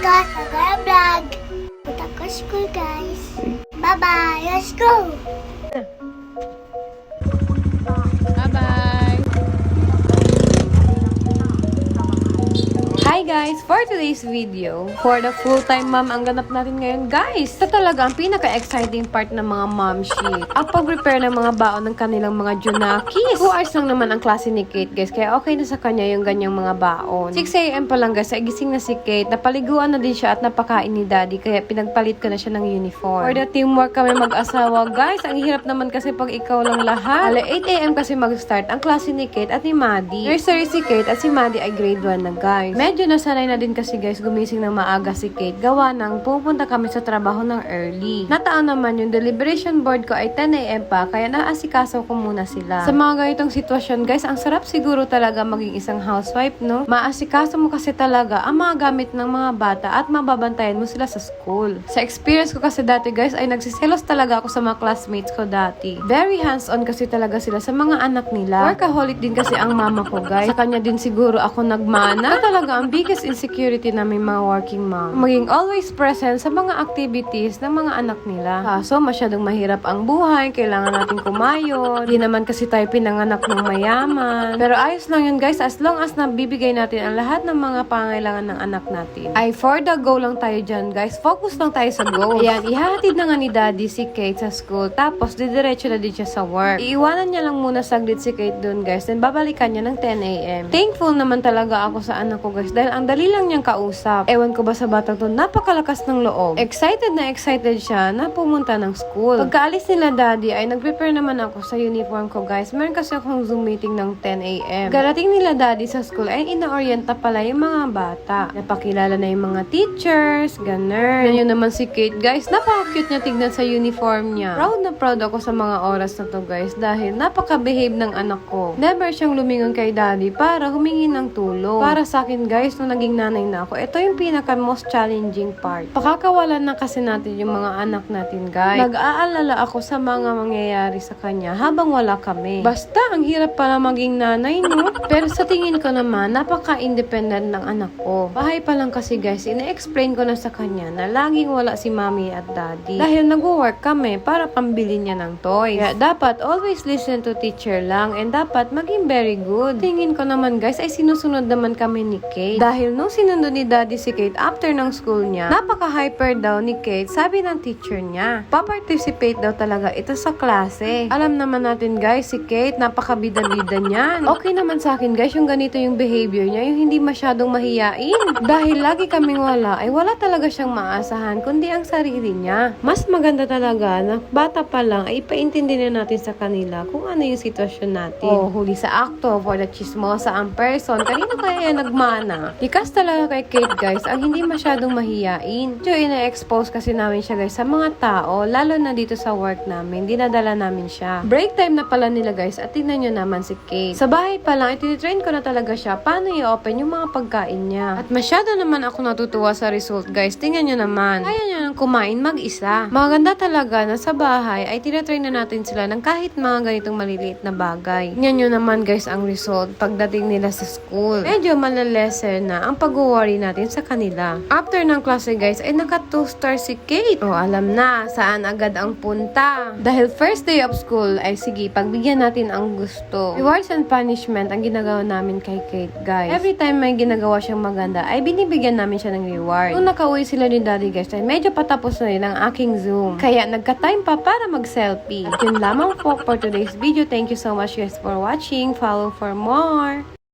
guys, I'm gonna vlog. Punta ko school guys. Bye-bye, let's go! Bye-bye! Hi guys! For today's video, for the full-time mom ang ganap natin ngayon guys. Ito talaga ang pinaka-exciting part ng mga mom sheet. Ang pag-prepare ng mga baon ng kanilang mga junakis. 2 hours lang naman ang klase ni Kate guys, kaya okay na sa kanya yung ganyang mga baon. 6 AM pa lang guys, ay gising na si Kate. Napaliguan na din siya at napakain ni daddy, kaya pinagpalit ko na siya ng uniform. For the teamwork kami mag-asawa guys, ang hirap naman kasi pag ikaw lang lahat. 8 AM kasi mag-start ang klase ni Kate at ni Maddie. Nursery si Kate at si Maddie ay grade 1 na guys. Medyo nasanay na din kasi guys gumising ng maaga si Kate. Gawa ng pupunta kami sa trabaho ng early. Nataon naman yung deliberation board ko ay 10 AM pa, kaya naasikaso ko muna sila. Sa mga ganitong sitwasyon guys, ang sarap siguro talaga maging isang housewife, no? Maasikaso mo kasi talaga ang mga gamit ng mga bata at mababantayan mo sila sa school. Sa experience ko kasi dati guys ay nagsiselos talaga ako sa mga classmates ko dati. Very hands-on kasi talaga sila sa mga anak nila. Workaholic din kasi ang mama ko guys. Sa kanya din siguro ako nagmana. Talaga ang biggest insecurity namin mga working mom. Maging always present sa mga activities ng mga anak nila. Kaso masyadong mahirap ang buhay, kailangan natin kumayod. Di naman kasi tayo pinanganak ng mayaman. Pero ayos lang yun guys, as long as nabibigay natin ang lahat ng mga pangailangan ng anak natin. Ay for the go lang tayo dyan guys. Focus lang tayo sa goal. Ayan, ihahatid na nga ni daddy si Kate sa school. Tapos didiretso na din siya sa work. Iiwanan niya lang muna saglit si Kate dun guys. Then babalikan niya ng 10 AM. Thankful naman talaga ako sa anak ko guys. Dahil ang dali lang niyang kausap. Ewan ko ba sa batang to, napakalakas ng loob. Excited siya na pumunta ng school. Pagkaalis nila daddy ay nag-prepare naman ako sa uniform ko guys. Meron kasi akong Zoom meeting ng 10 AM. Garating nila daddy sa school ay ina-orienta pala yung mga bata. Napakilala na yung mga teachers, ganun. Yan yun naman si Kate guys. Napaka-cute niya tignan sa uniform niya. Proud na proud ako sa mga oras na to guys dahil napaka-behave ng anak ko. Never siyang lumingon kay daddy para humingi ng tulong. Para sa akin guys, nung naging nanay na ako, ito yung pinaka-most challenging part. Pakakawalan na kasi natin yung mga anak natin guys. Nag-aalala ako sa mga mangyayari sa kanya habang wala kami. Basta, ang hirap pala maging nanay, no? Pero sa tingin ko naman, napaka-independent ng anak ko. Bahay pa lang kasi guys, ina-explain ko na sa kanya na laging wala si mommy at daddy. Dahil nag-work kami para pambili niya ng toys. Kaya dapat always listen to teacher lang and dapat maging very good. Tingin ko naman guys, ay sinusunod naman kami ni Kate. Dahil nung sinundo ni daddy si Kate after ng school niya, napaka-hyper daw ni Kate, sabi ng teacher niya. Pa-participate daw talaga ito sa klase. Alam naman natin guys, si Kate, napaka-bida-bida niyan. Okay naman sa akin guys, yung ganito yung behavior niya, yung hindi masyadong mahiyain. Dahil lagi kaming wala, ay wala talaga siyang maasahan, kundi ang sarili niya. Mas maganda talaga na bata pa lang, ay ipaintindi na natin sa kanila kung ano yung sitwasyon natin. Oh, huli sa akto, for the chismosa ang person, kanino kaya nagmana? Ikas talaga kay Kate guys, ang hindi masyadong mahiyain. So, ina-expose kasi namin siya guys sa mga tao, lalo na dito sa work namin. Dinadala namin siya. Break time na pala nila guys, at tingnan nyo naman si Kate. Sa bahay pa lang, itinitrain ko na talaga siya paano i-open yung mga pagkain niya. At masyado naman ako natutuwa sa result guys. Tingnan nyo naman. Kaya niya nang kumain mag-isa. Maganda talaga na sa bahay ay tinatrain na natin sila ng kahit mga ganitong maliliit na bagay. Tingnan nyo naman guys ang result pagdating nila sa school. Medyo malalesser na ang pag-worry natin sa kanila. After ng klase guys, ay naka 2-star si Kate. O alam na, saan agad ang punta. Dahil first day of school, ay sige, pagbigyan natin ang gusto. Rewards and punishment ang ginagawa namin kay Kate guys. Every time may ginagawa siyang maganda, ay binibigyan namin siya ng reward. Nung nakauwi sila ni daddy guys, ay medyo patapos na rin ang aking Zoom. Kaya nagka-time pa para mag-selfie. At yun lamang po for today's video. Thank you so much guys for watching. Follow for more.